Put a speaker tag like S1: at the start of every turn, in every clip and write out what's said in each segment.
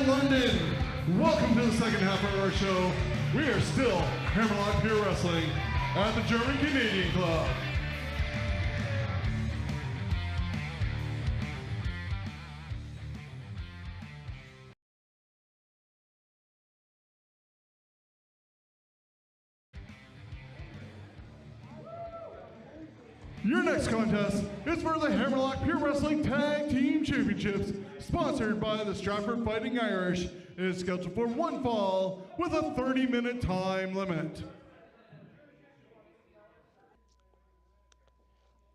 S1: London. Welcome to the second half of our show. We are still Hammerlock Pure Wrestling at the German Canadian Club. Your next contest is for the Hammerlock Pure Wrestling Tag Team Championships, sponsored by the Stratford Fighting Irish. It is scheduled for one fall with a 30-minute time limit.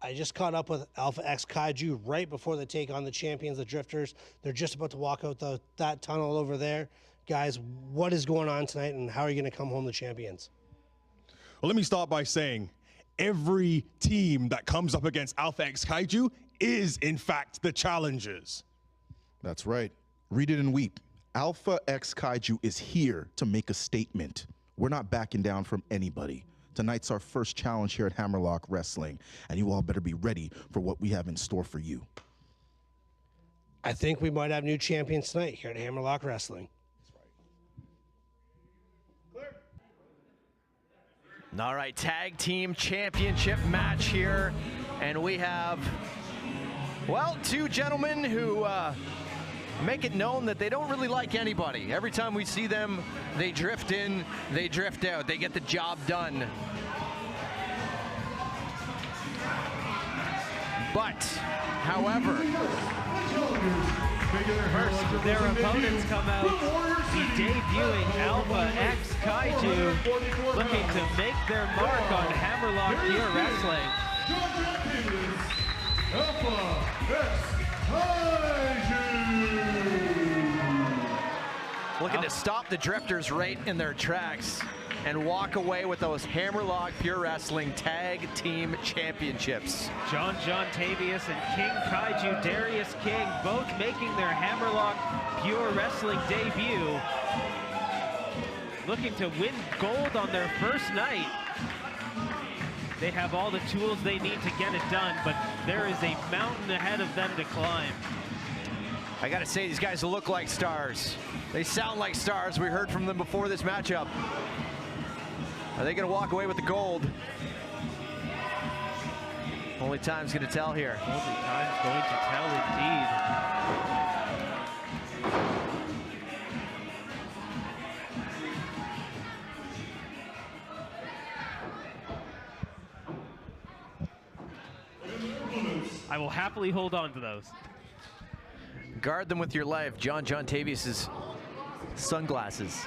S2: I just caught up with Alpha X Kaiju right before they take on the champions, the Drifters. They're just about to walk out that tunnel over there. Guys, what is going on tonight, and how are you going to come home the champions?
S3: Well, let me start by saying every team that comes up against Alpha X Kaiju is, in fact, the challengers.
S4: That's right. Read it and weep. Alpha X Kaiju is here to make a statement. We're not backing down from anybody. Tonight's our first challenge here at Hammerlock Wrestling, and you all better be ready for what we have in store for you.
S2: I think we might have new champions tonight here at Hammerlock Wrestling.
S5: All right, tag team championship match here. And we have, well, two gentlemen who make it known that they don't really like anybody. Every time we see them, they drift in, they drift out. They get the job done. But, however,
S6: first, their opponents come out, the debuting Alpha X Kaiju, looking to make their mark on Hammerlock Pure Wrestling.
S1: Alpha X Kaiju!
S5: Looking to stop the Drifters right in their tracks and walk away with those Hammerlock Pure Wrestling Tag Team Championships.
S6: John Tavius and King Kaiju Darius King both making their Hammerlock Pure Wrestling debut. Looking to win gold on their first night. They have all the tools they need to get it done, but there is a mountain ahead of them to climb.
S5: I gotta say, these guys look like stars. They sound like stars. We heard from them before this matchup. Are they gonna walk away with the gold? Only time's gonna tell here.
S6: Only time's going to tell indeed. I will happily hold on to those.
S5: Guard them with your life. John Tavius's sunglasses.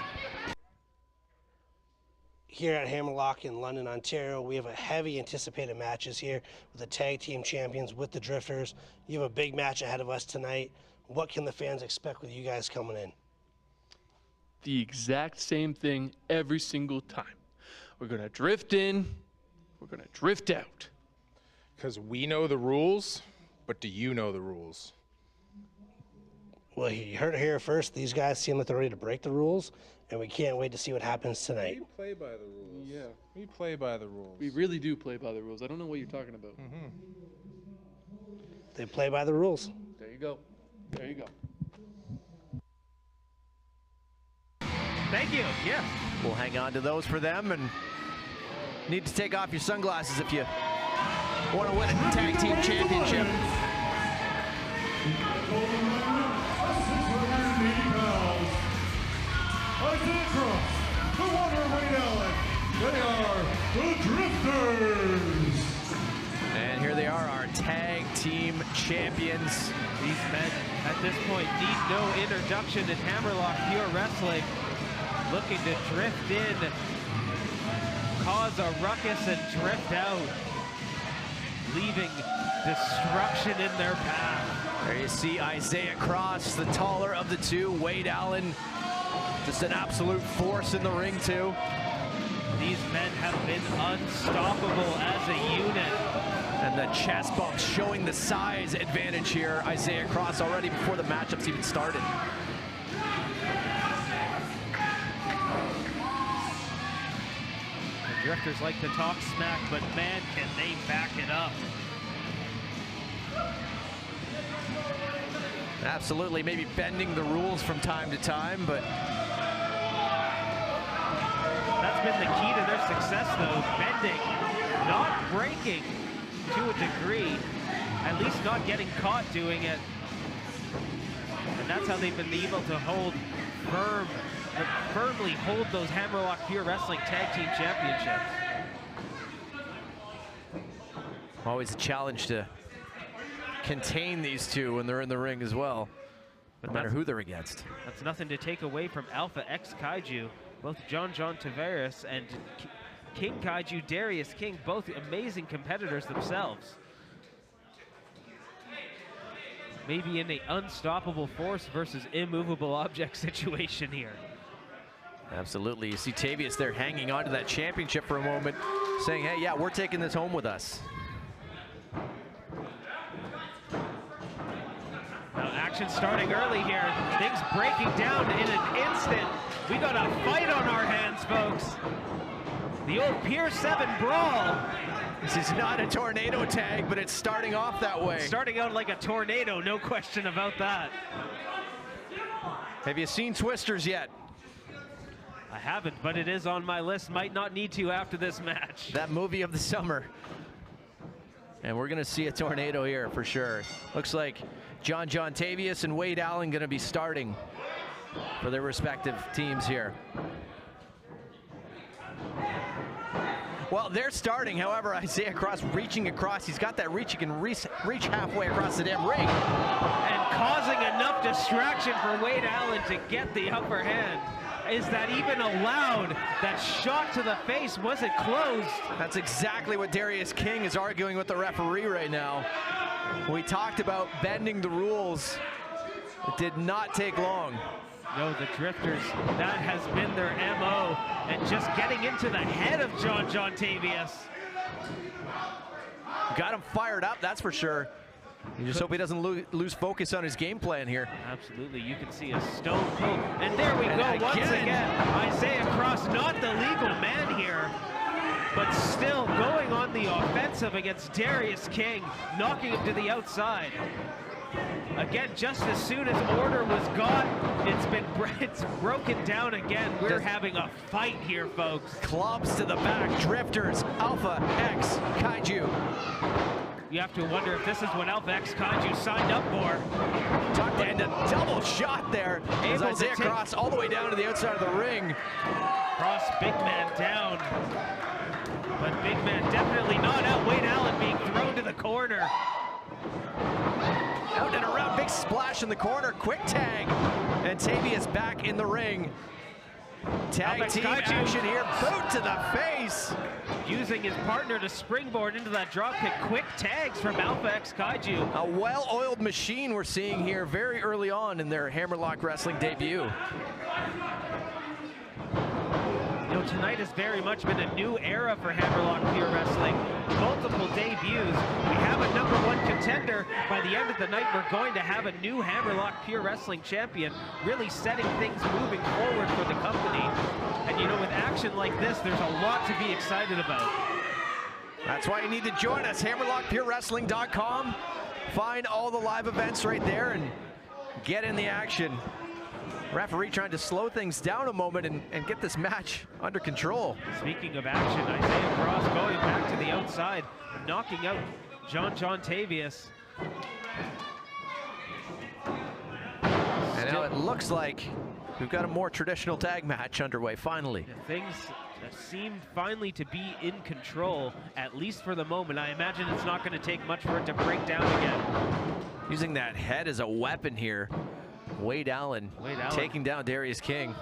S2: Here at Hammerlock in London, Ontario, we have a heavy anticipated matches here with the tag team champions, with the Drifters. You have a big match ahead of us tonight. What can the fans expect with you guys coming in?
S7: The exact same thing every single time. We're gonna drift in, we're gonna drift out.
S8: Because we know the rules, but do you know the rules?
S2: Well, you heard it here first. These guys seem like they're ready to break the rules, and we can't wait to see what happens tonight.
S8: We play by the rules.
S7: Yeah.
S8: We play by the rules.
S7: We really do play by the rules. I don't know what you're talking about.
S2: They play by the rules.
S7: There you go. There you go.
S6: Thank you, yes.
S5: We'll hang on to those for them, and need to take off your sunglasses if you want to win a tag team championship.
S1: 680 pounds. Isaiah Cross, the Wonder Wayne Allen. They are the Drifters.
S5: And here they are, our tag team champions.
S6: These men at this point need no introduction in Hammerlock Pure Wrestling. Looking to drift in, cause a ruckus, and drift out, leaving destruction in their path.
S5: There you see Isaiah Cross, the taller of the two. Wade Allen, just an absolute force in the ring too.
S6: These men have been unstoppable as a unit.
S5: And the chest bumps showing the size advantage here. Isaiah Cross already before the matchups even started.
S6: The Drifters like to talk smack, but man, can they back it up.
S5: Absolutely, maybe bending the rules from time to time, but
S6: that's been the key to their success, though. Bending, not breaking to a degree, at least not getting caught doing it. And that's how they've been able to hold firmly hold those Hammerlock Pure Wrestling Tag Team Championships.
S5: always a challenge to contain these two when they're in the ring as well, no matter who they're against.
S6: That's nothing to take away from Alpha X Kaiju. Both John Tavares and King Kaiju, Darius King, both amazing competitors themselves. Maybe in an unstoppable force versus immovable object situation here.
S5: Absolutely. You see Tavius there hanging on to that championship for a moment, saying, hey, yeah, we're taking this home with us.
S6: Now action starting early here. Things breaking down in an instant. We got a fight on our hands, folks. The old Pier 7 brawl.
S5: This is not a tornado tag, but it's starting off that way.
S6: Starting out like a tornado, no question about that.
S5: Have you seen Twisters yet?
S6: I haven't, but it is on my list. Might not need to after this match.
S5: That movie of the summer. And we're gonna see a tornado here for sure. Looks like John Tavius and Wade Allen gonna be starting for their respective teams here. Well, they're starting, however, Isaiah Cross reaching across. He's got that reach, he can reach halfway across the damn ring.
S6: And causing enough distraction for Wade Allen to get the upper hand. Is that even allowed? That shot to the face wasn't closed.
S5: That's exactly what Darius King is arguing with the referee right now. We talked about bending the rules. It did not take long.
S6: No, the Drifters, that has been their MO, and just getting into the head of John Tavius.
S5: Got him fired up, that's for sure. You just hope he doesn't lose focus on his game plan here.
S6: Absolutely, you can see a stone cold. And there we go, once again. Isaiah Cross, not the legal man here, but still going on the offensive against Darius King, knocking him to the outside. Again, just as soon as order was got, it's broken down again. We're having a fight here, folks.
S5: Clubs to the back, Drifters, Alpha X Kaiju.
S6: You have to wonder if this is what Alpha X Kaiju signed up for.
S5: Tucked in a double shot there. As Isaiah Cross all the way down to the outside of the ring.
S6: Cross, big man down. But big man definitely not out. Wade Allen being thrown to the corner.
S5: Out and around, big splash in the corner, quick tag. And Tavius back in the ring. Tag team action here, boot to the face.
S6: Using his partner to springboard into that dropkick. Quick tags from Alpha X Kaiju.
S5: A well-oiled machine we're seeing here very early on in their Hammerlock Wrestling debut.
S6: You know, tonight has very much been a new era for Hammerlock Pure Wrestling. Multiple debuts. We have a #1 contender. By the end of the night, we're going to have a new Hammerlock Pure Wrestling champion, really setting things moving forward for the company. And you know, with action like this, there's a lot to be excited about.
S5: That's why you need to join us, HammerlockPureWrestling.com. Find all the live events right there and get in the action. Referee trying to slow things down a moment and get this match under control.
S6: Speaking of action, Isaiah Cross going back to the outside, knocking out John Tavius.
S5: And now it looks like we've got a more traditional tag match underway, finally.
S6: Things seem finally to be in control, at least for the moment. I imagine it's not going to take much for it to break down again.
S5: Using that head as a weapon here. Wade Allen taking down Darius King.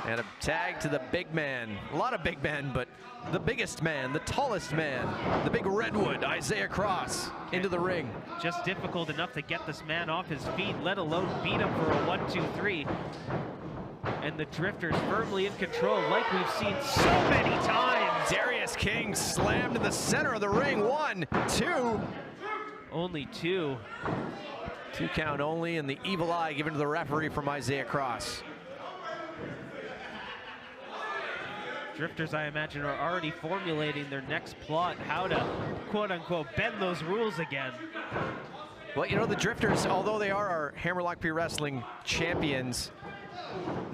S5: And a tag to the big man. A lot of big men, but the biggest man, the tallest man, the big redwood, Isaiah Cross, into the ring.
S6: Just difficult enough to get this man off his feet, let alone beat him for a 1, 2, 3. And the Drifters firmly in control, like we've seen so many times.
S5: Darius King slammed in the center of the ring. 1, 2.
S6: Only 2.
S5: 2 count only, and the evil eye given to the referee from Isaiah Cross.
S6: Drifters, I imagine, are already formulating their next plot, how to, quote-unquote, bend those rules again.
S5: Well, you know, the Drifters, although they are our Hammerlock Pure Wrestling champions,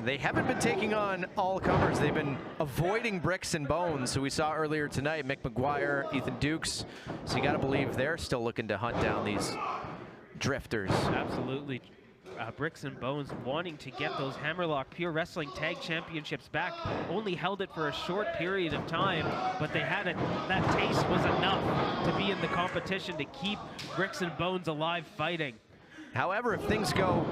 S5: they haven't been taking on all-comers. They've been avoiding Bricks and Bones, who we saw earlier tonight, Mick McGuire, Ethan Dukes. So you got to believe they're still looking to hunt down these Drifters.
S6: Absolutely. Bricks and Bones wanting to get those Hammerlock Pure Wrestling Tag Championships back. Only held it for a short period of time, but they had that taste was enough to be in the competition to keep Bricks and Bones alive fighting.
S5: However, if things go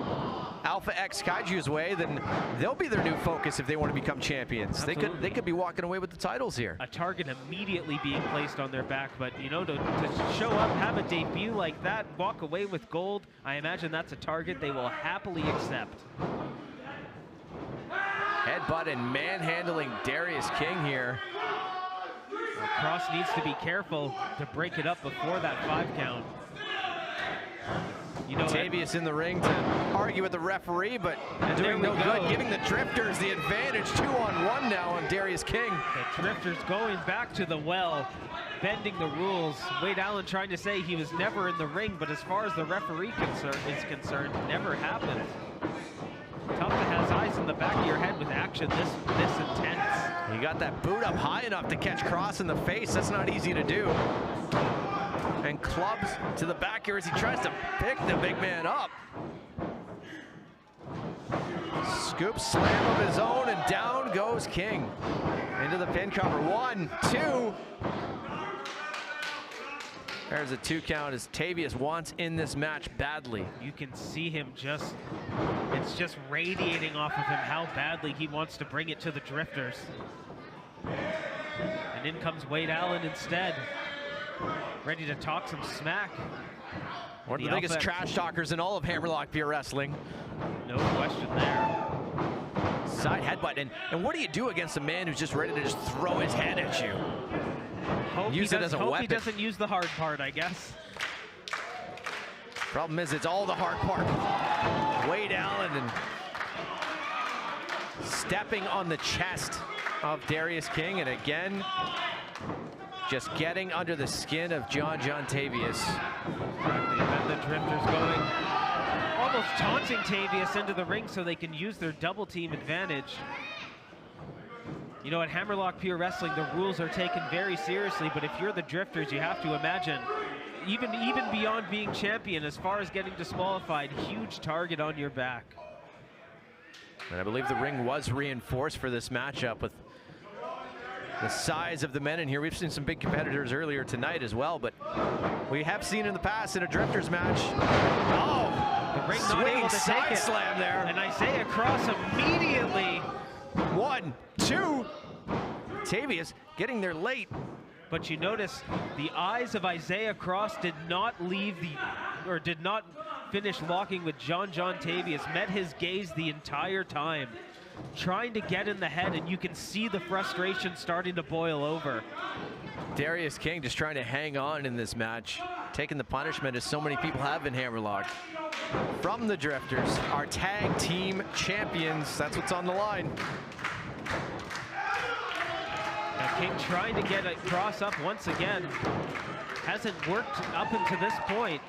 S5: Alpha X Kaiju's way, then they'll be their new focus if they want to become champions. They could be walking away with the titles here.
S6: A target immediately being placed on their back, but you know, to show up, have a debut like that, walk away with gold, I imagine that's a target they will happily accept.
S5: Headbutt and manhandling Darius King here.
S6: Well, Cross needs to be careful to break it up before that 5 count. You know,
S5: Tavius in the ring to argue with the referee, but doing no good, giving the Drifters the advantage. 2-on-1 now on Darius King.
S6: The Drifters going back to the well, bending the rules. Wade Allen trying to say he was never in the ring, but as far as the referee is concerned, never happened. Tough to have eyes in the back of your head with action this intense.
S5: You got that boot up high enough to catch Cross in the face. That's not easy to do. And clubs to the back here as he tries to pick the big man up. Scoop slam of his own, and down goes King. Into the pin cover. 1, 2. There's a 2 count as Tavius wants in this match badly.
S6: You can see him it's just radiating off of him how badly he wants to bring it to the Drifters. And in comes Wade Allen instead, ready to talk some smack.
S5: One of the biggest trash talkers in all of Hammerlock Pure Wrestling.
S6: No question there.
S5: Side headbutt, and what do you do against a man who's just ready to just throw his head at you? Use it as a weapon.
S6: He doesn't use the hard part, I guess.
S5: Problem is, it's all the hard part. Wade Allen and stepping on the chest of Darius King, and again, just getting under the skin of John Tavius.
S6: And the Drifters going, almost taunting Tavius into the ring so they can use their double team advantage. You know, at Hammerlock Pure Wrestling, the rules are taken very seriously, but if you're the Drifters, you have to imagine, even beyond being champion, as far as getting disqualified, huge target on your back.
S5: And I believe the ring was reinforced for this matchup with the size of the men in here. We've seen some big competitors earlier tonight as well, but we have seen in the past in a Drifters match. Oh,
S6: the ring not able to take it.
S5: Slam there.
S6: And Isaiah Cross immediately.
S5: 1, 2. Tavius getting there late.
S6: But you notice the eyes of Isaiah Cross did not finish locking with John Tavius, met his gaze the entire time, trying to get in the head, and you can see the frustration starting to boil over.
S5: Darius King just trying to hang on in this match, taking the punishment as so many people have in Hammerlock. From the Drifters, our tag team champions, that's what's on the line.
S6: Now King trying to get a Cross up once again. Hasn't worked up until this point.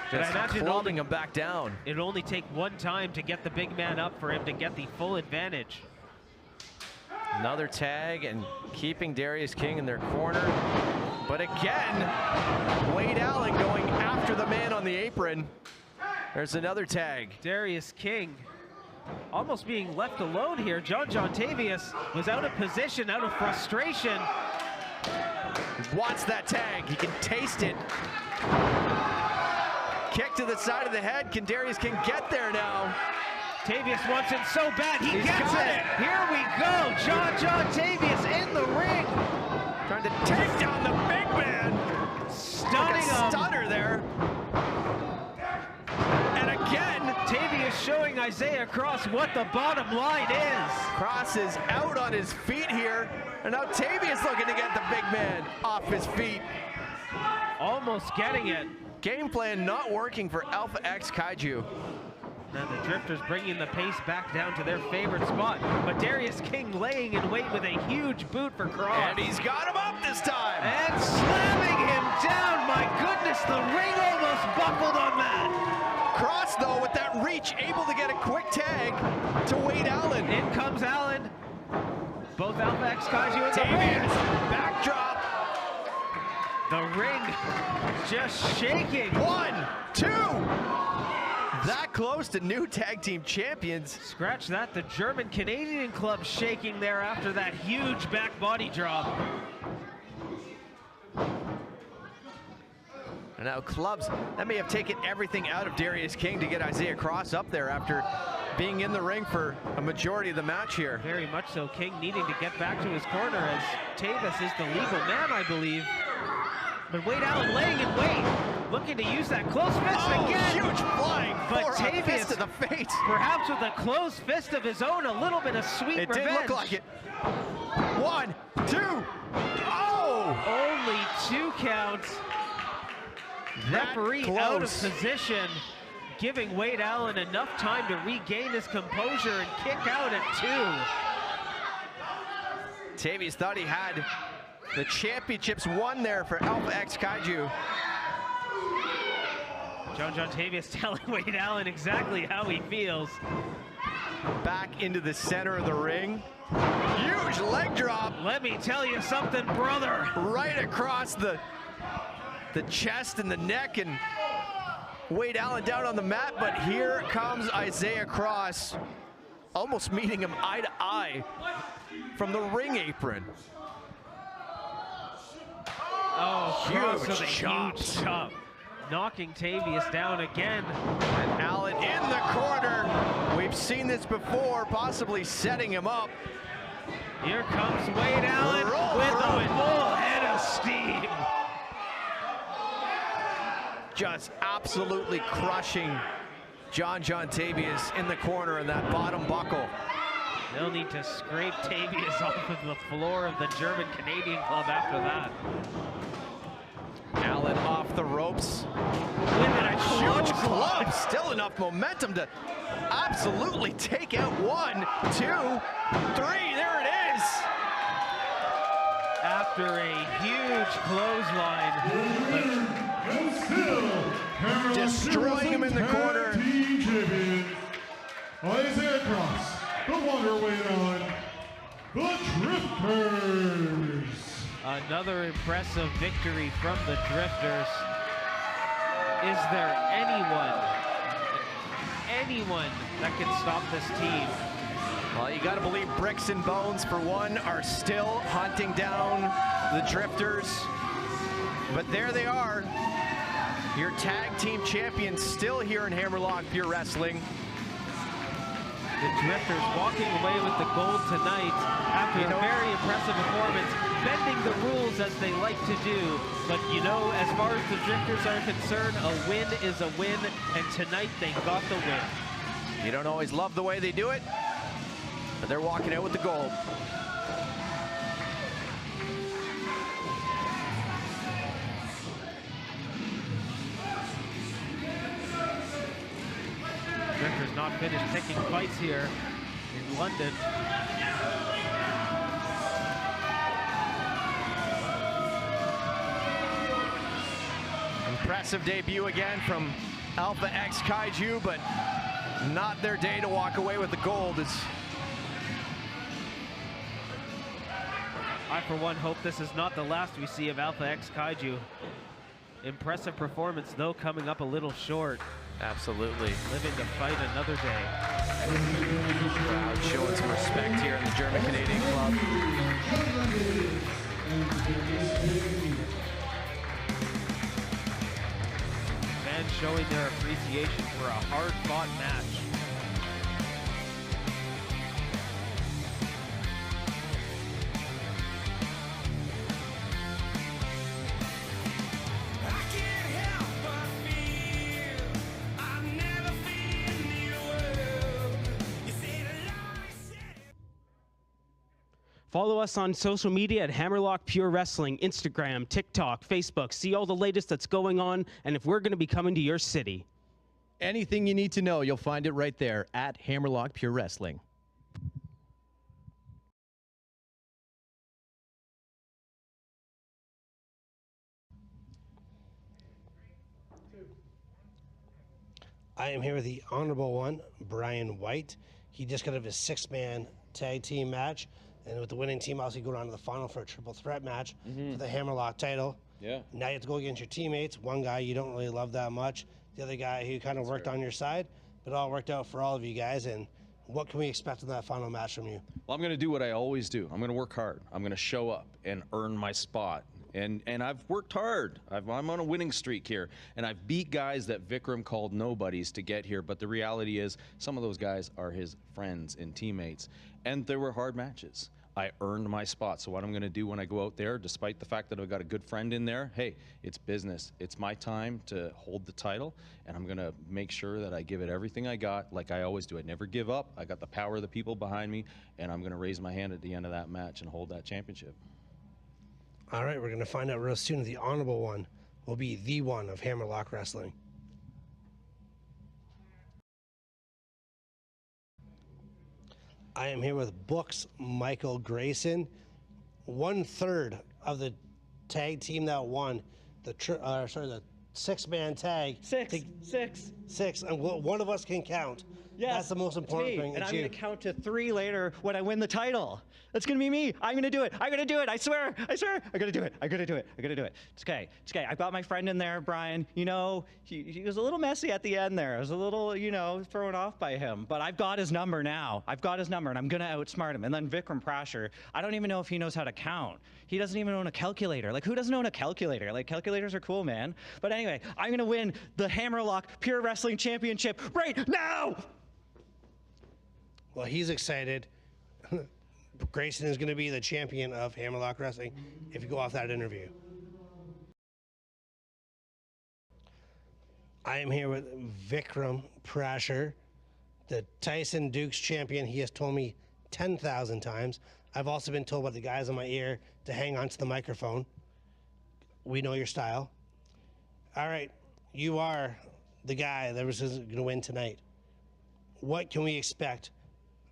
S6: But I imagine
S5: holding him back down.
S6: It'll only take one time to get the big man up for him to get the full advantage.
S5: Another tag and keeping Darius King in their corner. But again, Wade Allen going after the man on the apron. There's another tag.
S6: Darius King almost being left alone here. John Tavius was out of position, out of frustration.
S5: Wants that tag. He can taste it. Kick to the side of the head. Can Darius King get there now?
S6: Tavius wants it so bad. He gets it. Here we go. John Tavius in the ring.
S5: Trying to take down the big man.
S6: Stunning him.
S5: Stunner there. And again,
S6: Tavius showing Isaiah Cross what the bottom line is.
S5: Cross is out on his feet here. And now Tavius looking to get the big man off his feet.
S6: Almost getting it.
S5: Game plan not working for Alpha X Kaiju.
S6: Now the Drifters bringing the pace back down to their favorite spot. But Darius King laying in wait with a huge boot for Cross.
S5: And he's got him up this time.
S6: And slamming him down, my goodness goodness, the ring almost buckled on that.
S5: Cross, though, with that reach, able to get a quick tag to Wade Allen.
S6: In comes Allen. Both Alpha X Kaiju and
S5: Davies, backdrop.
S6: the ring just shaking.
S5: 1, 2. That close to new tag team champions.
S6: Scratch that, the German Canadian club shaking there after that huge back body drop.
S5: And now clubs, that may have taken everything out of Darius King to get Isaiah Cross up there after being in the ring for a majority of the match here.
S6: Very much so. King needing to get back to his corner as Tavis is the legal man, I believe. But Wade Allen laying in wait, looking to use that closed fist again.
S5: Huge flying
S6: But
S5: for a
S6: Tavius,
S5: fist to the face.
S6: perhaps with a closed fist of his own, a little bit of sweet
S5: It
S6: revenge.
S5: did look like it. 1, 2. Oh!
S6: Only 2 counts.
S5: That
S6: Referee out of
S5: close.
S6: position, giving Wade Allen enough time to regain his composure and kick out at 2.
S5: Tavius thought he had the championships won there for Alpha X Kaiju.
S6: John Tavius telling Wade Allen exactly how he feels.
S5: Back into the center of the ring. Huge leg drop.
S6: Let me tell you something, brother.
S5: Right across the chest and the neck, and Wade Allen down on the mat, but here comes Isaiah Cross, almost meeting him eye to eye from the ring apron.
S6: Oh, Cross
S5: Huge
S6: with a
S5: chops.
S6: huge chop. Knocking Tavius down again.
S5: And Allen in the corner. We've seen this before, possibly setting him up.
S6: Here comes Wade Allen
S5: Roll
S6: with
S5: through
S6: a
S5: it.
S6: full head of steam.
S5: Just absolutely crushing John Tavius in the corner in that bottom buckle.
S6: They'll need to scrape Tavius off of the floor of the German Canadian club after that.
S5: Allen off the ropes.
S6: With a
S5: Huge
S6: clothesline.
S5: club, still enough momentum to absolutely take out 1, 2, 3, there it is.
S6: After a huge clothesline.
S1: And still, Hammerlock
S5: Destroying him in the
S1: Wrestling
S5: corner.
S1: Tag Team Champion, Isaiah Cross, the Wonder Wade Allen, the Drifters.
S6: Another impressive victory from the Drifters. Is there anyone that can stop this team?
S5: Well, you got to believe Bricks and Bones, for one, are still hunting down the Drifters. But there they are, your tag team champions, still here in Hammerlock Pure Wrestling.
S6: The Drifters walking away with the gold tonight after a very impressive performance, bending the rules as they like to do. But you know, as far as the Drifters are concerned, a win is a win, and tonight they got the win.
S5: You don't always love the way they do it, but they're walking out with the gold.
S6: Drifters not finished picking fights here in London.
S5: Impressive debut again from Alpha X Kaiju, but not their day to walk away with the gold.
S6: I, for one, hope this is not the last we see of Alpha X Kaiju. Impressive performance, though, coming up a little short.
S5: Absolutely.
S6: Living to fight another day.
S5: Crowd showing some respect here in the German Canadian club.
S6: Fans showing their appreciation for a hard-fought match. Follow us on social media at Hammerlock Pure Wrestling, Instagram, TikTok, Facebook. See all the latest that's going on, and if we're going to be coming to your city.
S9: Anything you need to know, you'll find it right there at Hammerlock Pure Wrestling.
S2: I am here with the honorable one, Brian White. He just got out of his 6-man tag team match, and with the winning team, obviously go on to the final for a triple threat match for the Hammerlock title.
S10: Yeah.
S2: Now you have to go against your teammates. One guy you don't really love that much, the other guy who kind of worked on your side, but it all worked out for all of you guys. And what can we expect in that final match from you?
S10: Well, I'm going to do what I always do. I'm going to work hard. I'm going to show up and earn my spot. And I've worked hard. I'm on a winning streak here. And I've beat guys that Vikram called nobodies to get here. But the reality is some of those guys are his friends and teammates. And there were hard matches. I earned my spot. So what I'm going to do when I go out there, despite the fact that I've got a good friend in there, hey, it's business. It's my time to hold the title. And I'm going to make sure that I give it everything I got, like I always do. I never give up. I got the power of the people behind me. And I'm going to raise my hand at the end of that match and hold that championship.
S2: All right, we're going to find out real soon if the honorable one will be the one of Hammerlock Wrestling. I am here with Book's Michael Grayson, 1/3 of the tag team that won the 6-man tag. Six, and one of us can count.
S11: Yes,
S2: that's the most important thing.
S11: And I'm going to count to 3 later when I win the title. That's going to be me. I'm going to do it. I'm going to do it. I swear. I'm going to do it. I'm going to do it. I'm going to do it. It's okay. It's okay. I got my friend in there, Brian. You know, he was a little messy at the end there. I was a little, you know, thrown off by him. But I've got his number now. I've got his number, and I'm going to outsmart him. And then Vikram Prasher, I don't even know if he knows how to count. He doesn't even own a calculator. Like, who doesn't own a calculator? Like, calculators are cool, man. But anyway, I'm going to win the Hammerlock Pure Wrestling Championship right now!
S2: Well, he's excited. Grayson is going to be the champion of Hammerlock Wrestling if you go off that interview. I am here with Vikram Prasher, the Tyson Dukes champion. He has told me 10,000 times. I've also been told by the guys in my ear to hang on to the microphone. We know your style. All right, you are the guy that was going to win tonight. What can we expect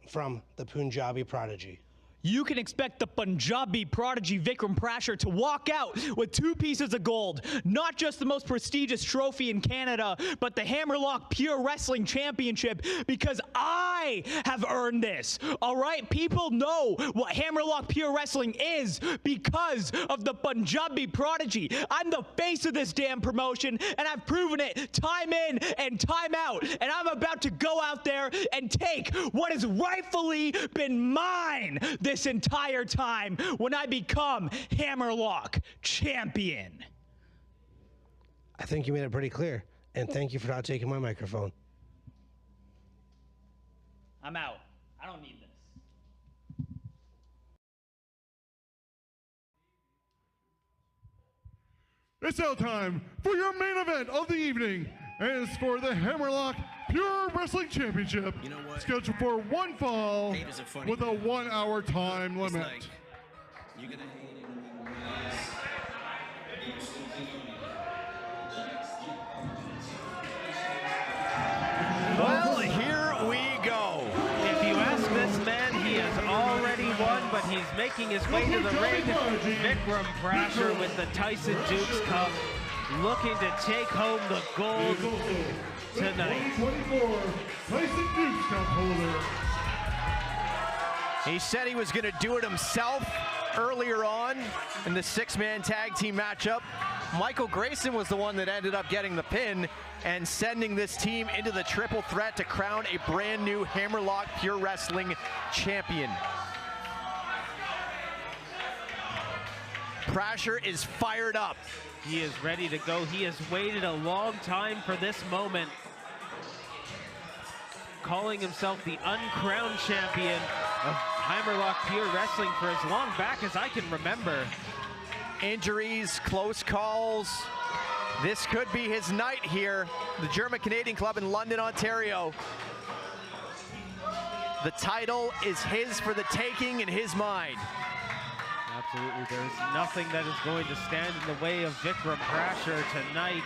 S2: from the Punjabi Prodigy?
S12: You can expect the Punjabi prodigy Vikram Prasher to walk out with 2 pieces of gold. Not just the most prestigious trophy in Canada, but the Hammerlock Pure Wrestling Championship, because I have earned this. All right? People know what Hammerlock Pure Wrestling is because of the Punjabi prodigy. I'm the face of this damn promotion, and I've proven it time in and time out. And I'm about to go out there and take what has rightfully been mine this entire time when I become Hammerlock champion.
S2: I think you made it pretty clear, and thank you for not taking my microphone.
S12: I'm out. I don't need this.
S1: It's now time for your main event of the evening, and it's for the Hammerlock Pure Wrestling Championship, scheduled for 1 fall with a 1-hour time limit.
S5: Well, here we go.
S6: If you ask this man, he has already won, but he's making his way to the ring. Vikram Prasher with the Tyson Dukes Cup, looking to take home the gold tonight.
S1: 2024 Tyson Dukes Cup holder.
S5: He said he was going to do it himself earlier on in the 6-man tag team matchup. Michael Grayson was the one that ended up getting the pin and sending this team into the triple threat to crown a brand new Hammerlock Pure Wrestling champion. Prasher is fired up.
S6: He is ready to go. He has waited a long time for this moment, calling himself the uncrowned champion of Hammerlock Pure Wrestling for as long back as I can remember.
S5: Injuries, close calls. This could be his night here. The German-Canadian club in London, Ontario. The title is his for the taking in his mind.
S6: Absolutely, there's nothing that is going to stand in the way of Vikram Prasher tonight,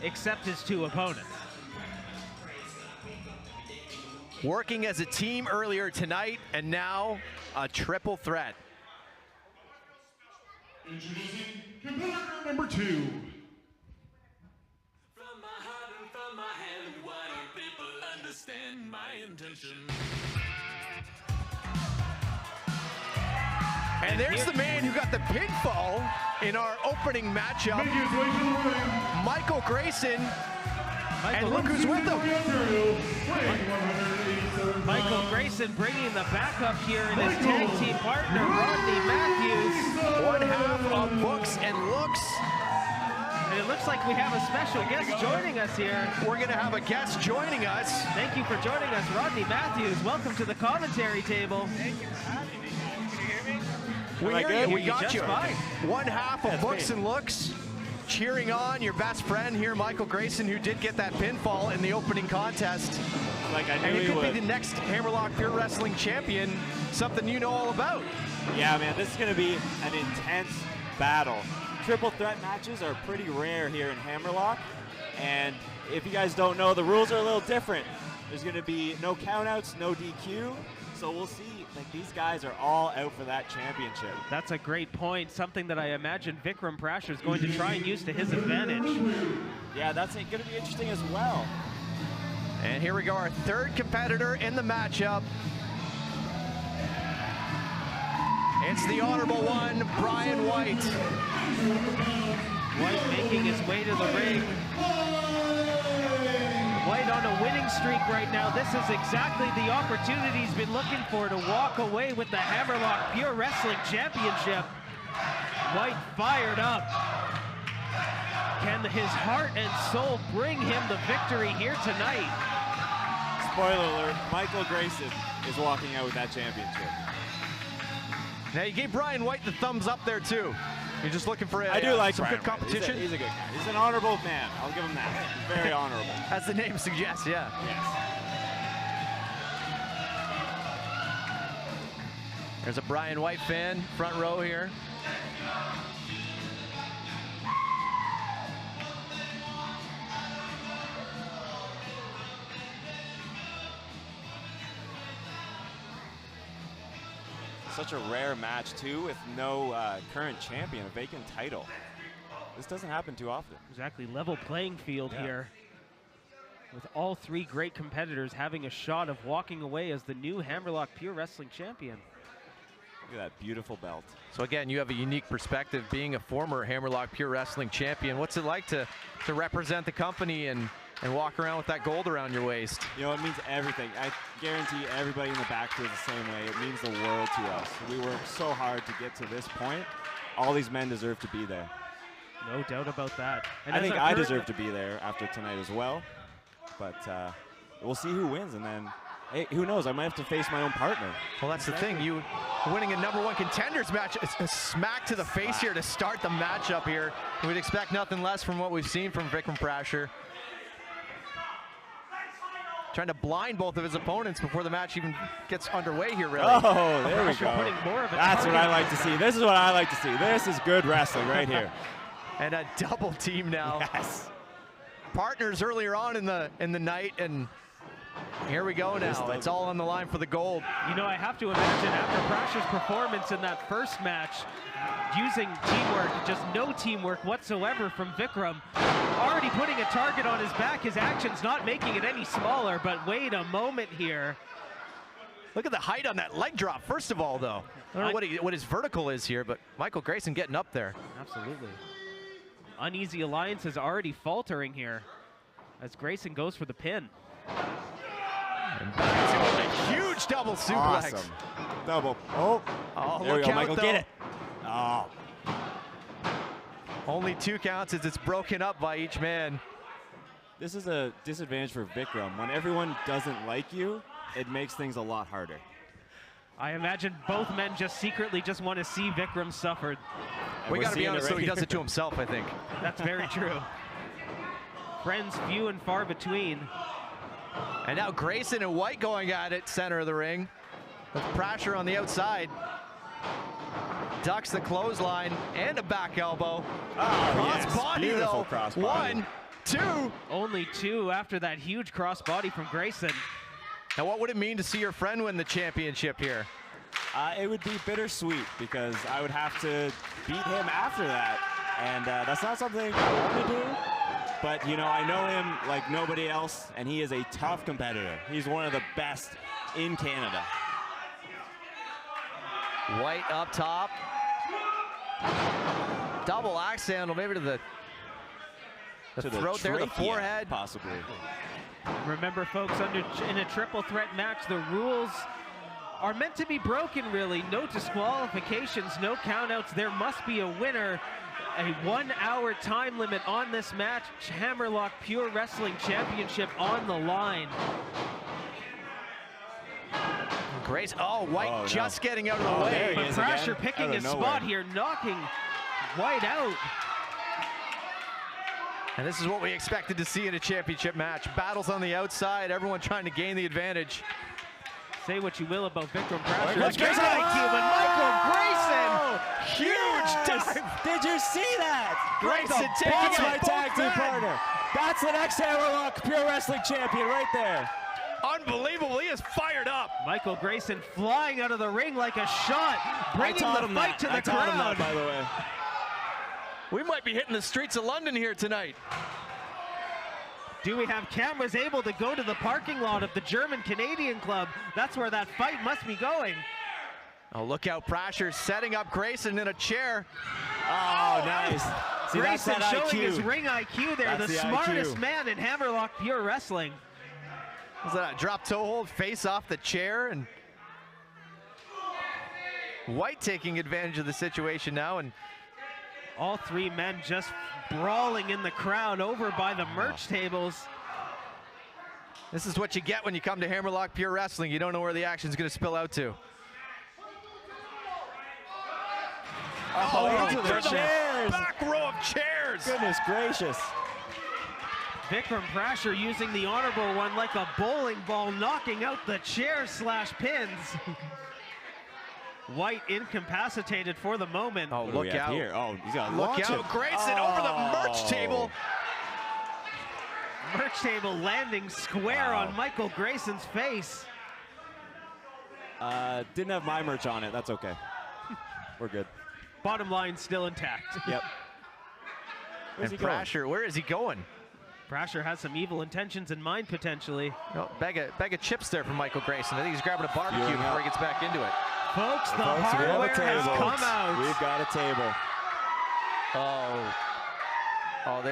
S6: except his 2 opponents.
S5: Working as a team earlier tonight, and now a triple threat.
S1: Introducing competitor number 2.
S13: extend my intention.
S5: And there's the man who got the pinfall in our opening matchup, Michael Grayson. And look who's with him.
S6: Michael Grayson bringing the backup here in his tag team partner, Rodney Matthews.
S5: One half of Books and Looks.
S6: And it looks like we have a special guest joining us here.
S5: We're going to have a guest joining us.
S6: Thank you for joining us, Rodney Matthews. Welcome to the commentary table.
S14: Thank you for having me. Can you hear me?
S5: We got you.
S6: Fine.
S5: One half of Books and Looks. Cheering on your best friend here, Michael Grayson, who did get that pinfall in the opening contest.
S14: Like I knew
S5: and he could
S14: would.
S5: be the next Hammerlock Pure Wrestling champion, something you know all about.
S14: Yeah, man, this is going to be an intense battle. Triple threat matches are pretty rare here in Hammerlock, and if you guys don't know, the rules are a little different. There's going to be no countouts, no DQ, so we'll see. Like, these guys are all out for that championship.
S6: That's a great point. Something that I imagine Vikram Prasher is going to try and use to his advantage.
S14: Yeah, that's going to be interesting as well.
S5: And here we go, our third competitor in the matchup. It's the honorable one, Brian White.
S6: White making his way to the ring. White on a winning streak right now. This is exactly the opportunity he's been looking for to walk away with the Hammerlock Pure Wrestling Championship. White fired up. Can his heart and soul bring him the victory here tonight?
S14: Spoiler alert, Michael Grayson is walking out with that championship.
S5: Now, you gave Brian White the thumbs up there, too. You're just looking for
S14: I do like
S5: some
S14: Brian
S5: good competition.
S14: He's a good guy. He's an honorable man. I'll give him that. Very honorable.
S5: As the name suggests, yeah.
S14: Yes.
S5: There's a Brian White fan, front row here.
S14: Such a rare match, too, with no current champion, a vacant title. This doesn't happen too often.
S6: Exactly, level playing field here. With all three great competitors having a shot of walking away as the new Hammerlock Pure Wrestling Champion.
S14: Look at that beautiful belt.
S5: So again, you have a unique perspective being a former Hammerlock Pure Wrestling champion. What's it like to represent the company and walk around with that gold around your waist?
S14: You know, it means everything. I guarantee everybody in the back feels the same way. It means the world to us. We worked so hard to get to this point. All these men deserve to be there.
S6: No doubt about that. And
S14: I think I deserve to be there after tonight as well. But we'll see who wins, and then, hey, who knows? I might have to face my own partner.
S5: Well, that's the thing. You winning a #1 contenders match, a smack to the face here to start the matchup here. We'd expect nothing less from what we've seen from Vikram Prasher. Trying to blind both of his opponents before the match even gets underway here, really.
S14: Oh, there we go. That's what I like to see. This is what I like to see. This is good wrestling right here.
S5: And a double team now.
S14: Yes.
S5: Partners earlier on in the night, and here we go now. It's all on the line for the gold.
S6: You know, I have to imagine after Prasher's performance in that first match, using teamwork, just no teamwork whatsoever from Vikram, already putting a target on his back, his actions not making it any smaller, but wait a moment here.
S5: Look at the height on that leg drop, first of all, though. I don't know what his vertical is here, but Michael Grayson getting up there.
S6: Absolutely. Uneasy Alliance is already faltering here as Grayson goes for the pin.
S5: A huge double suplex.
S14: Awesome. Double. Oh, there we go, Michael, get it. Oh.
S5: Only 2 counts as it's broken up by each man.
S14: This is a disadvantage for Vikram. When everyone doesn't like you, it makes things a lot harder.
S6: I imagine both men just secretly just want to see Vikram suffer.
S5: We got to be honest, so he does it to himself, I think.
S6: That's very true. Friends few and far between.
S5: And now Grayson and White going at it, center of the ring. With Prasher on the outside. Ducks the clothesline and a back elbow. Cross body though.
S14: Cross body.
S5: 1, 2.
S6: Only 2 after that huge cross body from Grayson.
S5: Now what would it mean to see your friend win the championship here?
S14: It would be bittersweet because I would have to beat him after that. And that's not something I want to do. But, you know, I know him like nobody else, and he is a tough competitor. He's one of the best in Canada.
S5: White up top. Double axe handle, maybe to the throat there, the forehead.
S14: Possibly.
S6: Remember, folks, in a triple threat match, the rules are meant to be broken, really. No disqualifications, no countouts. There must be a winner. A 1 hour time limit on this match. Hammerlock Pure Wrestling Championship on the line.
S5: Grace, White just getting out of the way.
S6: But Thrasher picking his spot here, knocking White out.
S5: And this is what we expected to see in a championship match. Battles on the outside, everyone trying to gain the advantage.
S6: Say what you will about Vikram Thrasher.
S5: Let's get
S6: but Michael Grayson!
S5: Huge dive!
S14: Did you see that?
S5: Grayson taking
S14: That's
S5: it
S14: my
S5: both
S14: tag team
S5: men.
S14: partner. That's the next Hammerlock Pure Wrestling Champion right there.
S5: Unbelievable, he is fired up.
S6: Michael Grayson flying out of the ring like a shot, bringing the fight to the
S14: I taught him that,
S6: crowd.
S14: by the way.
S5: We might be hitting the streets of London here tonight.
S6: Do we have cameras able to go to the parking lot of the German-Canadian club? That's where that fight must be going.
S5: Oh, look out, Thrasher setting up Grayson in a chair.
S14: Oh, nice. See,
S6: Grayson
S14: that's that
S6: showing
S14: IQ.
S6: his ring IQ there,
S14: That's
S6: the
S14: the
S6: smartest
S14: IQ.
S6: man in Hammerlock Pure Wrestling.
S5: Was that a drop toe hold, face off the chair, and White taking advantage of the situation now, and
S6: all three men just brawling in the crowd over by the merch tables.
S5: this is what you get when you come to Hammerlock Pure Wrestling. You don't know where the action's going to spill out to.
S14: Oh, into the
S5: through
S14: chairs.
S5: back row of chairs.
S14: Goodness gracious.
S6: Vikram Thrasher using the honorable one like a bowling ball, knocking out the chair/pins. White incapacitated for the moment.
S5: Oh, look out.
S14: Here? Oh, he's got to
S5: Look
S14: launch
S5: out,
S14: it.
S5: Grayson over the merch table.
S6: Merch table landing square on Michael Grayson's face.
S14: Didn't have my merch on it. That's okay. We're good.
S6: Bottom line still intact.
S14: Yep.
S5: And Thrasher, where is he going?
S6: Thrasher has some evil intentions in mind, potentially.
S5: No, bag of chips there from Michael Grayson. I think he's grabbing a barbecue before he gets back into it.
S6: Folks, the
S14: Folks, we have a
S6: hardware has
S14: table.
S6: come out.
S14: We've got a table.
S5: Oh,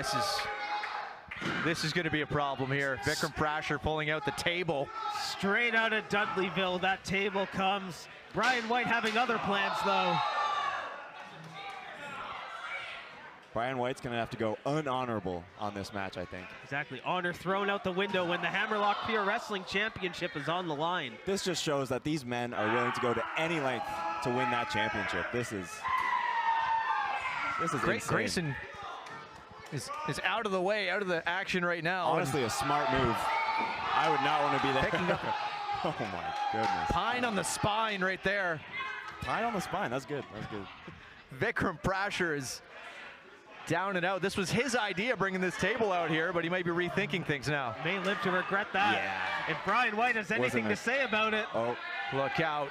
S5: this is going to be a problem here. Vikram Thrasher pulling out the table.
S6: Straight out of Dudleyville, that table comes. Brian White having other plans, though.
S14: Brian White's going to have to go unhonorable on this match, I think.
S6: Exactly. Honor thrown out the window when the Hammerlock Pure Wrestling Championship is on the line.
S14: This just shows that these men are willing to go to any length to win that championship. This is insane.
S5: Grayson is out of the way, out of the action right now.
S14: Honestly, a smart move. I would not want to be there.
S5: Picking up
S14: Oh my goodness.
S5: Pine on the spine right there.
S14: Pine on the spine. That's good. That's good.
S5: Vikram Thrasher is down and out. This was his idea, bringing this table out here, but he might be rethinking things now.
S6: May live to regret that.
S14: Yeah.
S6: If Brian White has anything to say about it.
S14: Oh,
S5: look out.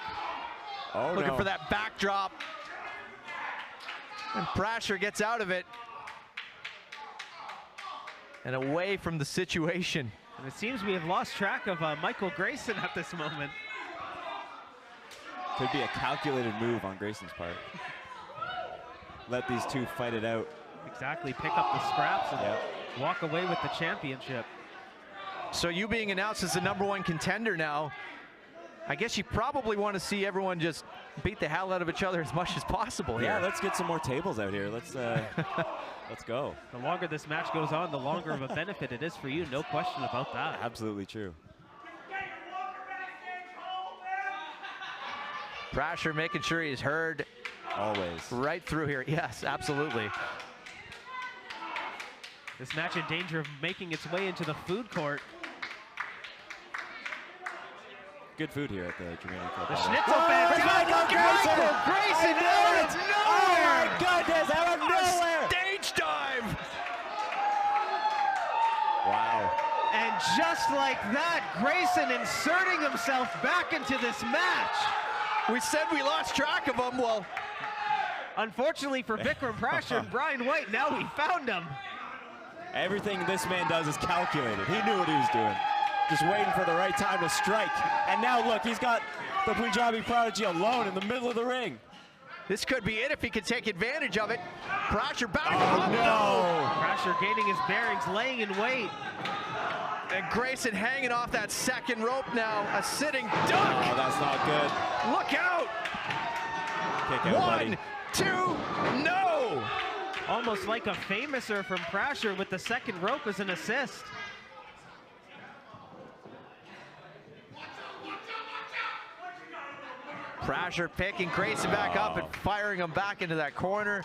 S14: Oh,
S5: looking
S14: no.
S5: for that backdrop. And Thrasher gets out of it. And away from the situation.
S6: And it seems we have lost track of Michael Grayson at this moment.
S14: Could be a calculated move on Grayson's part. Let these two fight it out.
S6: Exactly, pick up the scraps and walk away with the championship.
S5: So you being announced as the #1 contender now, I guess you probably want to see everyone just beat the hell out of each other as much as possible
S14: Yeah,
S5: here.
S14: let's get some more tables out here. Let's let's go.
S6: The longer this match goes on, the longer of a benefit it is for you, no question about that.
S14: Absolutely true.
S5: Thrasher making sure he's heard.
S14: Always.
S5: Right through here. Yes, absolutely.
S6: This match in danger of making its way into the food court.
S14: Good food here at the Germanian Club.
S6: The Schnitzel fan. Look at Michael Grayson out of nowhere.
S14: Oh my goodness, out of nowhere.
S5: Stage dive.
S14: Wow.
S6: And just like that, Grayson inserting himself back into this match.
S5: We said we lost track of him. Well,
S6: unfortunately for Vikram Thrasher and Brian White, now we found him.
S14: Everything this man does is calculated. He knew what he was doing. Just waiting for the right time to strike. And now look, he's got the Punjabi Prodigy alone in the middle of the ring.
S5: This could be it if he could take advantage of it. Prasher back.
S14: Oh, no.
S6: Prasher gaining his bearings, laying in wait.
S5: And Grayson hanging off that second rope now. A sitting duck.
S14: Oh, that's not good.
S5: Look out.
S14: Kick out, buddy.
S5: 1, 2, no.
S6: Almost like a famouser from Prasher with the second rope as an assist.
S5: Prasher picking Grayson back up and firing him back into that corner.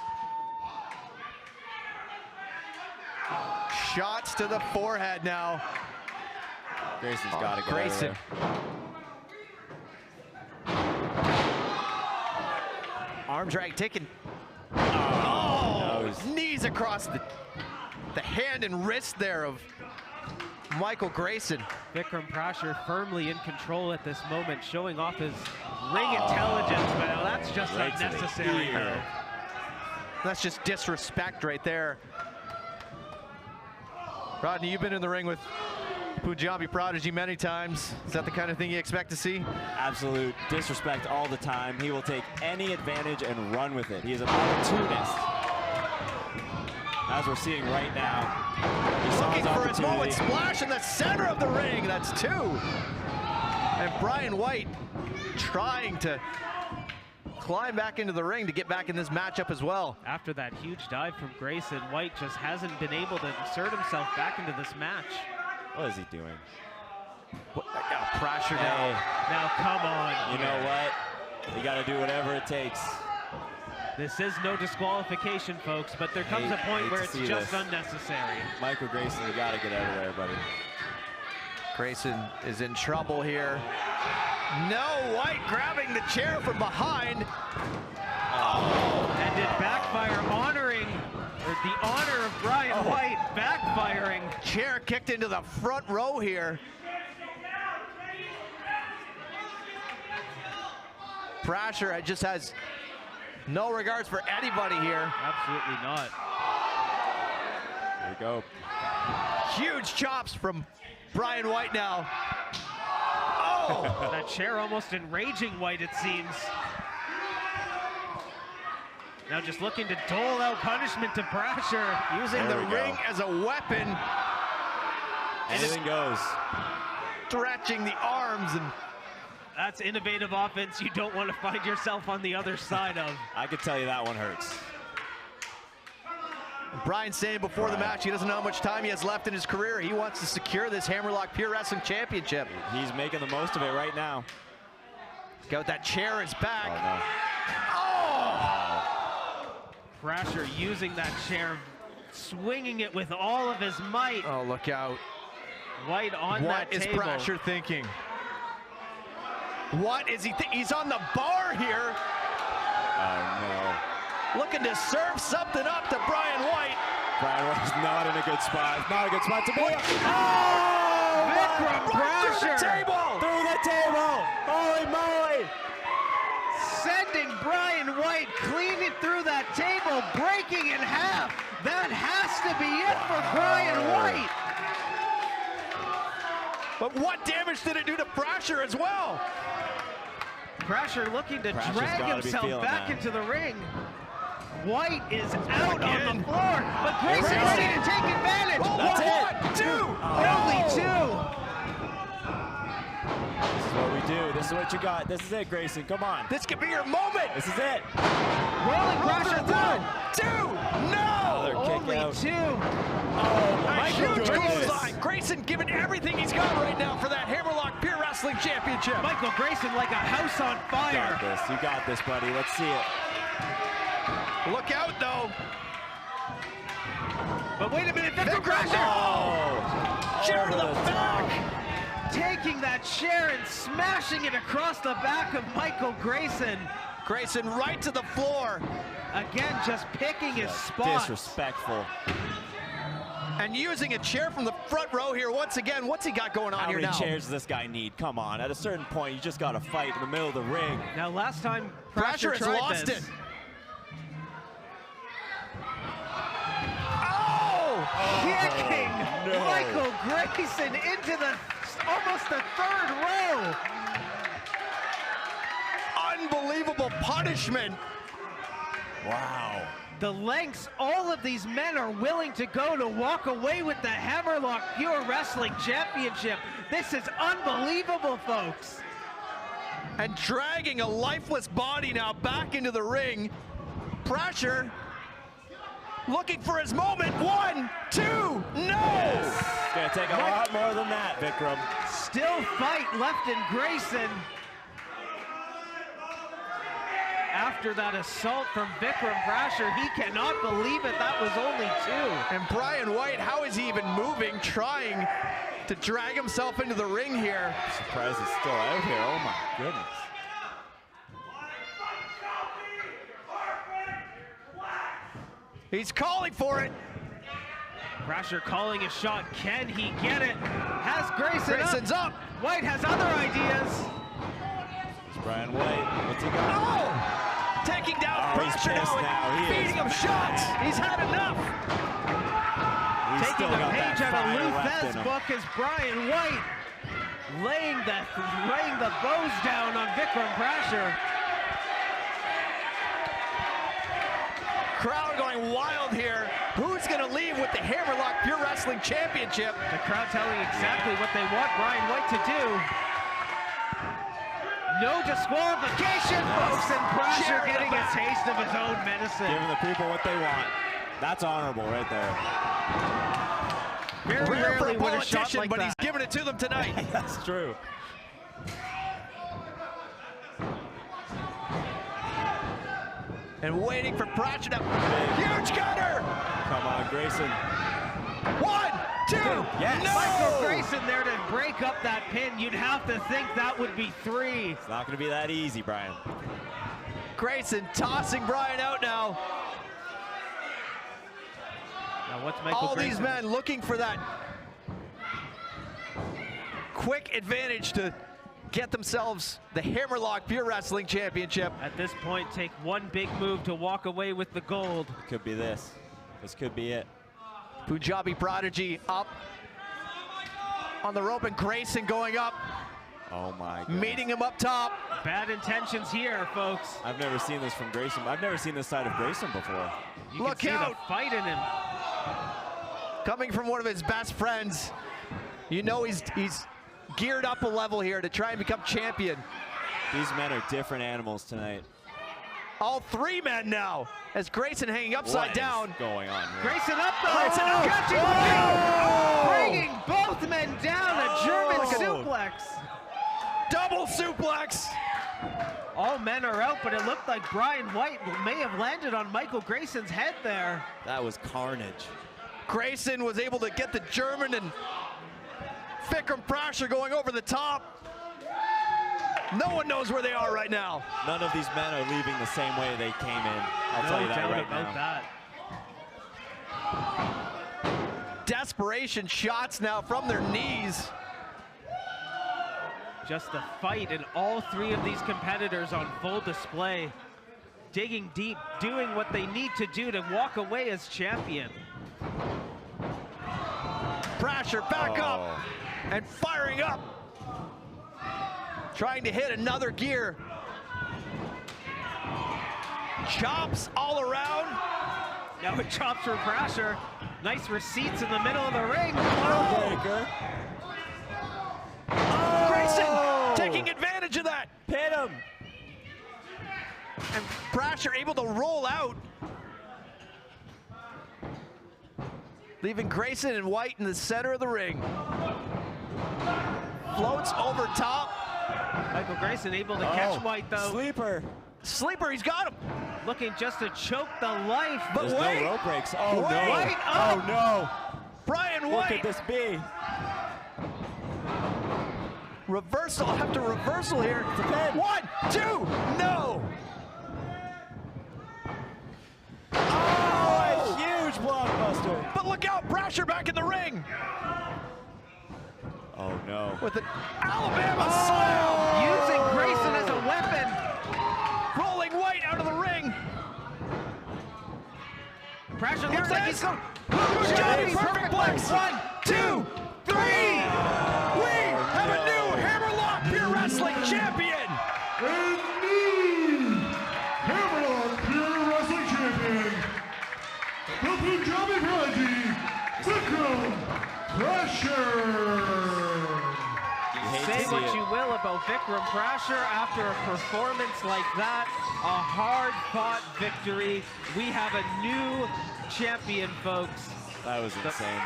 S5: Shots to the forehead now.
S14: Grayson's got to get
S5: Grayson.
S14: out of there.
S5: Arm drag taken.
S14: Oh,
S5: knees across the hand and wrist there of Michael Grayson.
S6: Vikram Prasher firmly in control at this moment, showing off his ring intelligence, but now that's just unnecessary.
S5: That's just disrespect right there. Rodney, you've been in the ring with Punjabi Prodigy many times. Is that the kind of thing you expect to see?
S14: Absolute disrespect all the time. He will take any advantage and run with it. He is an opportunist. As we're seeing right now.
S5: Looking for his moment, splash in the center of the ring. That's 2. And Brian White trying to climb back into the ring to get back in this matchup as well.
S6: After that huge dive from Grayson, White just hasn't been able to insert himself back into this match.
S14: What is he doing?
S5: Pressure now.
S6: Now come on.
S14: You know what? You got to do whatever it takes.
S6: This is no disqualification, folks, but there comes a point where it's just unnecessary.
S14: Michael Grayson, you got to get out of there, buddy.
S5: Grayson is in trouble here. No, White grabbing the chair from behind.
S6: Oh, and it backfire, honoring, or the honor of Brian White backfiring.
S5: Chair kicked into the front row here. Prasher just has no regards for anybody here.
S6: Absolutely not.
S14: There we go.
S5: Huge chops from Brian White now. Oh!
S6: That chair almost enraging White, it seems. Now just looking to dole out punishment to Prasher.
S5: Using the ring as a weapon.
S14: Anything goes.
S5: Stretching the arms, and
S6: that's innovative offense you don't want to find yourself on the other side of.
S14: I can tell you that one hurts.
S5: Brian saying before the match he doesn't know how much time he has left in his career. He wants to secure this Hammerlock Pure Wrestling Championship.
S14: He's making the most of it right now.
S5: Got that chair is back.
S6: Oh, no. Prasher using that chair, swinging it with all of his might.
S5: Oh, look out.
S6: White on that table.
S5: What is Prasher thinking? What is he he's on the bar here.
S14: Oh, no.
S5: Looking to serve something up to Brian White.
S14: Brian White's not in a good spot. Not a good spot to be.
S6: Oh! Vikram Prasher!
S5: Through the table!
S14: Through the table! Holy moly!
S6: Sending Brian White cleaning through that table, breaking in half. That has to be it for Brian White.
S5: But what damage did it do to Prasher as well?
S6: Prasher looking to drag himself back into the ring. White is out on the floor, but Grayson ready to take advantage.
S5: Oh,
S6: That's
S5: it. 2.
S6: Only 2.
S14: This is what we do. This is what you got. This is it, Grayson. Come on.
S5: This could be your moment.
S14: This is it.
S6: Rolling Prasher through.
S5: 2. No.
S6: Only 2.
S14: Oh, my
S5: huge
S14: goodness.
S5: clothesline. Grayson giving everything he's got right now for that Hammerlock Pure Wrestling Championship.
S6: Michael Grayson like a house on fire.
S14: You got this, buddy. Let's see it.
S5: Look out, though.
S6: But wait a minute, Vikram Prasher!
S14: Oh!
S5: Chair to the back!
S6: Taking that chair and smashing it across the back of Michael Grayson.
S5: Grayson right to the floor.
S6: Again, just picking his spot.
S14: Disrespectful.
S5: And using a chair from the front row here once again. What's he got going on here now?
S14: How many chairs does this guy need? Come on. At a certain point, you just got to fight in the middle of the ring.
S6: Now, last time
S5: Prasher has
S6: tried
S5: lost
S6: this.
S5: it. Oh!
S6: Kick Grayson into the almost the third row.
S5: Unbelievable punishment.
S10: Wow.
S6: The lengths all of these men are willing to go to walk away with the Hammerlock Pure Wrestling Championship. This is unbelievable, folks.
S5: And dragging a lifeless body now back into the ring. Pressure. Looking for his moment. 1, 2, no!
S14: Yes. It's gonna take a lot more than that, Vikram.
S6: Still fight left in Grayson. After that assault from Vikram Prasher, he cannot believe it. That was only 2.
S5: And Brian White, how is he even moving, trying to drag himself into the ring here?
S14: I'm surprised he's still out here. Oh my goodness.
S5: He's calling for it.
S6: Prasher calling a shot. Can he get it? Has
S5: Grayson's up.
S6: White has other ideas.
S14: It's Brian White. What's he got?
S5: Oh! Taking down Prasher now and feeding him shots. He's had enough.
S6: Taking a page out of Lou Thesz' book is Brian White laying the bows down on Vikram Prasher.
S5: Crowd going wild here. Who's going to leave with the Hammerlock Pure Wrestling Championship?
S6: The crowd telling exactly what they want Brian White to do. No disqualification, folks, and Prasher getting a taste of his own medicine.
S14: Giving the people what they want. That's honorable right there.
S6: Very
S5: Rare for a
S6: rarely would a shot
S5: politician,
S6: like
S5: but
S6: that.
S5: he's giving it to them tonight.
S14: That's true.
S5: And waiting for Prasher to... Huge gunner!
S14: Come on, Grayson.
S5: 1, 2,
S14: yes.
S5: no!
S6: Michael Grayson there to break up that pin. You'd have to think that would be 3.
S14: It's not going to be that easy, Brian.
S5: Grayson tossing Brian out now.
S6: Now what's Michael
S5: All
S6: Grayson?
S5: these men looking for that quick advantage to get themselves the Hammerlock Pure Wrestling Championship.
S6: At this point, take one big move to walk away with the gold.
S14: It could be this. This could be it.
S5: Punjabi Prodigy up on the rope and Grayson going up.
S14: Oh my goodness.
S5: Meeting him up top.
S6: Bad intentions here, folks.
S14: I've never seen this from Grayson. I've never seen this side of Grayson before.
S6: You
S5: Look
S6: can see
S5: out.
S6: the fight in him.
S5: Coming from one of his best friends. You know he's geared up a level here to try and become champion.
S14: These men are different animals tonight.
S5: All 3 men now as Grayson hanging upside down.
S14: What is going on here?
S6: Grayson up though.
S5: Grayson up.
S6: Bringing both men down. A German suplex.
S5: Double suplex.
S6: All men are out, but it looked like Brian White may have landed on Michael Grayson's head there.
S14: That was carnage.
S5: Grayson was able to get the German and Vikram Prasher going over the top. No one knows where they are right now.
S14: None of these men are leaving the same way they came in. I'll tell you that right now.
S5: Desperation shots now from their knees.
S6: Just the fight and all 3 of these competitors on full display. Digging deep, doing what they need to do to walk away as champion.
S5: Prasher back up and firing up. Trying to hit another gear. Chops all around.
S6: Now it chops for Prasher. Nice receipts in the middle of the ring.
S5: Grayson taking advantage of that.
S14: Pin him.
S5: And Prasher able to roll out. Leaving Grayson and White in the center of the ring. Floats over top.
S6: Michael Grayson able to catch White though.
S14: Sleeper,
S5: he's got him.
S6: Looking just to choke the life.
S5: But
S14: There's
S5: wait.
S14: no rope breaks. Oh no.
S6: White
S14: Oh
S6: up.
S14: no.
S5: Brian
S14: What
S5: White.
S14: could this be?
S5: Reversal after reversal here.
S14: It's a pin.
S5: 1, 2, no.
S14: Oh, a huge blockbuster.
S5: But look out, Prasher back in the ring.
S14: Oh no.
S5: With an Alabama slam.
S6: Using Grayson as a weapon.
S5: Rolling White out of the ring.
S6: Prasher
S5: Here
S6: looks
S5: it
S6: like
S5: is.
S6: he's going.
S5: Punjabi perfect plex. 1, 2, 3.
S1: Punjabi Prodigy, Vikram Prasher.
S6: Say what you will about Vikram Prasher after a performance like that, a hard-fought victory. We have a new champion, folks.
S14: That was insane.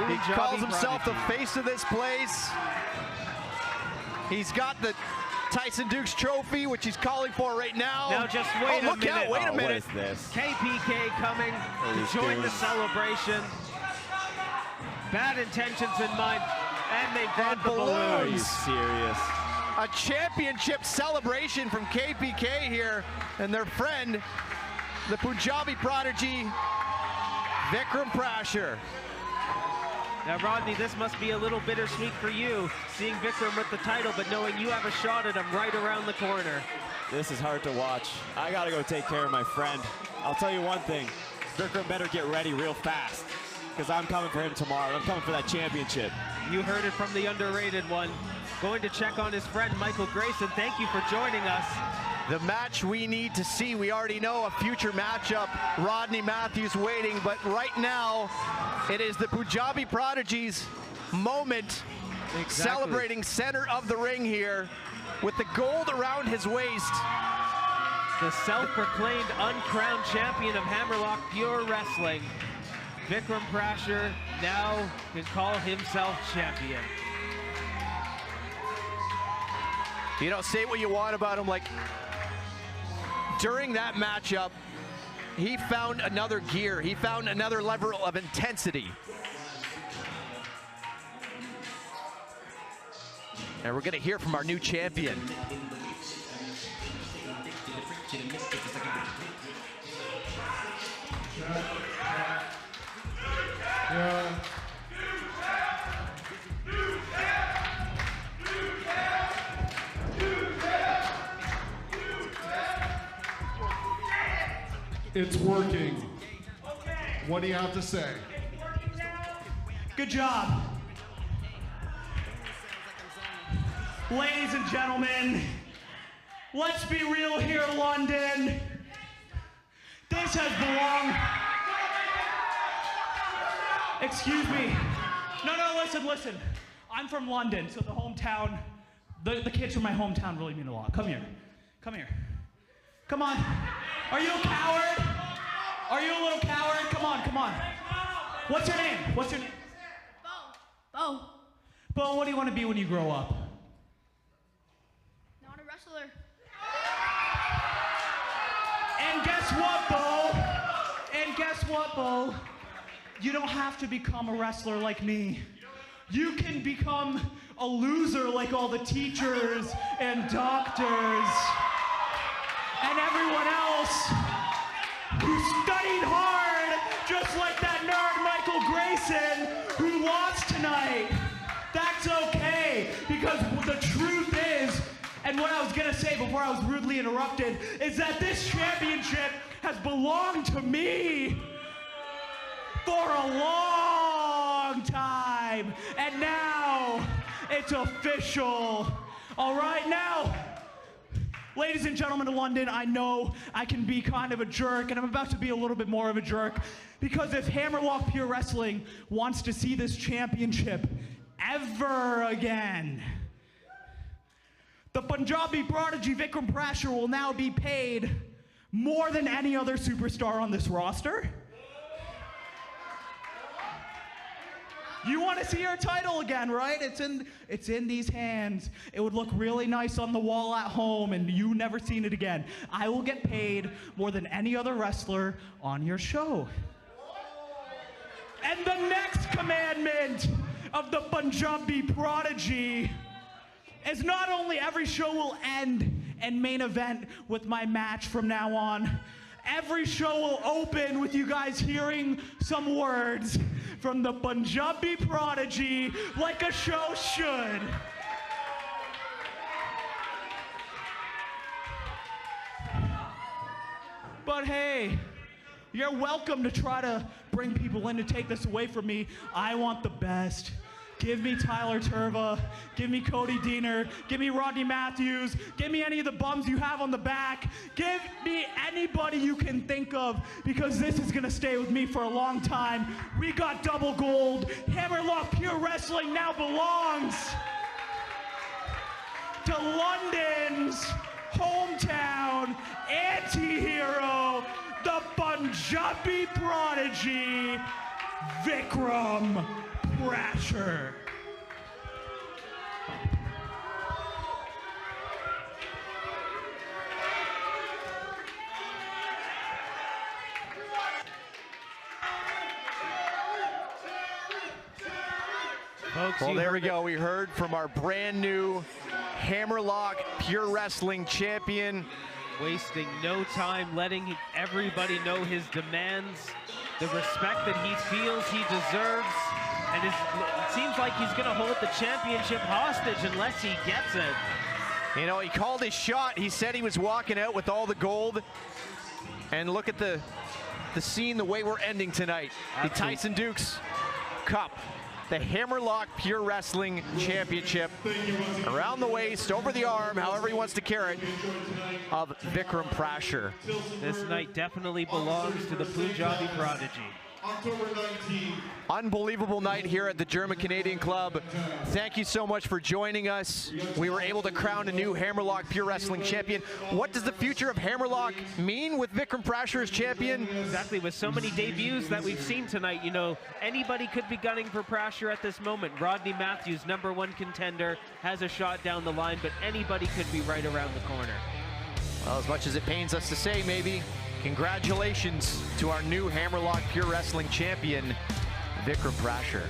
S5: He calls himself the face of this place. He's got the Tyson Dukes trophy, which he's calling for right now.
S6: Now just wait a minute.
S5: Out, wait a minute.
S14: What is this?
S6: KPK coming to join the celebration. Bad intentions in mind, and they brought the balloons.
S14: Are you serious?
S5: A championship celebration from KPK here, and their friend, the Punjabi prodigy, Vikram Prasher.
S6: Now, Rodney, this must be a little bittersweet for you, seeing Vikram with the title, but knowing you have a shot at him right around the corner.
S14: This is hard to watch. I gotta go take care of my friend. I'll tell you one thing, Vikram better get ready real fast, because I'm coming for him tomorrow. I'm coming for that championship.
S6: You heard it from the underrated one. Going to check on his friend, Michael Grayson. Thank you for joining us.
S5: The match we need to see. We already know a future matchup. Rodney Matthews waiting, but right now it is the Punjabi Prodigy's moment.
S6: Exactly.
S5: Celebrating center of the ring here with the gold around his waist.
S6: The self-proclaimed uncrowned champion of Hammerlock Pure Wrestling, Vikram Prasher, now can call himself champion.
S5: You know, say what you want about him, like, during that matchup, he found another gear. He found another level of intensity. And we're gonna hear from our new champion.
S1: Yeah. It's working. What do you have to say?
S12: Good job. Ladies and gentlemen, let's be real here, London. This has belonged. Excuse me. No, listen. I'm from London, so the hometown, the kids from my hometown really mean a lot. Come here. Come on. Are you a coward? Are you a little coward? Come on. What's your name?
S13: Bo.
S12: Bo, what do you want to be when you grow up?
S13: Not a wrestler.
S12: And guess what, Bo? You don't have to become a wrestler like me. You can become a loser like all the teachers and doctors and everyone else who studied hard, just like that nerd Michael Grayson who lost tonight. That's okay, because the truth is, and what I was gonna say before I was rudely interrupted, is that this championship has belonged to me for a long time, and now it's official. All right, now, ladies and gentlemen of London, I know I can be kind of a jerk, and I'm about to be a little bit more of a jerk, because if Hammerlock Pure Wrestling wants to see this championship ever again, the Punjabi prodigy Vikram Prasher will now be paid more than any other superstar on this roster. You want to see your title again, right? It's in these hands. It would look really nice on the wall at home, and you never seen it again. I will get paid more than any other wrestler on your show. And the next commandment of the Punjabi prodigy is not only every show will end and main event with my match from now on, every show will open with you guys hearing some words from the Punjabi prodigy like a show should. But hey, you're welcome to try to bring people in to take this away from me. I want the best. Give me Tyler Turva, give me Cody Diener, give me Rodney Matthews, give me any of the bums you have on the back, give me anybody you can think of, because this is gonna stay with me for a long time. We got double gold. Hammerlock Pure Wrestling now belongs to London's hometown anti-hero, the Punjabi prodigy, Vikram Prasher.
S6: Folks,
S5: Well, there we go. We heard from our brand new Hammerlock Pure Wrestling champion.
S6: Wasting no time, letting everybody know his demands, the respect that he feels he deserves, and it seems like he's going to hold the championship hostage unless he gets it.
S5: You know, he called his shot. He said he was walking out with all the gold. And look at the scene, the way we're ending tonight. The Tyson Dukes Cup. The Hammerlock Pure Wrestling Championship, around the waist, over the arm, however he wants to carry it, of Vikram Prasher.
S6: This night definitely belongs to the Punjabi prodigy.
S1: October 19th.
S5: Unbelievable night here at the German-Canadian Club. Thank you so much for joining us. We were able to crown a new Hammerlock Pure Wrestling champion. What does the future of Hammerlock mean with Vikram Prasher as champion?
S6: Exactly, with so many debuts that we've seen tonight, you know, anybody could be gunning for Prasher at this moment. Rodney Matthews, #1 contender, has a shot down the line, but anybody could be right around the corner.
S5: Well, as much as it pains us to say, maybe, congratulations to our new Hammerlock Pure Wrestling champion, Vikram Prasher.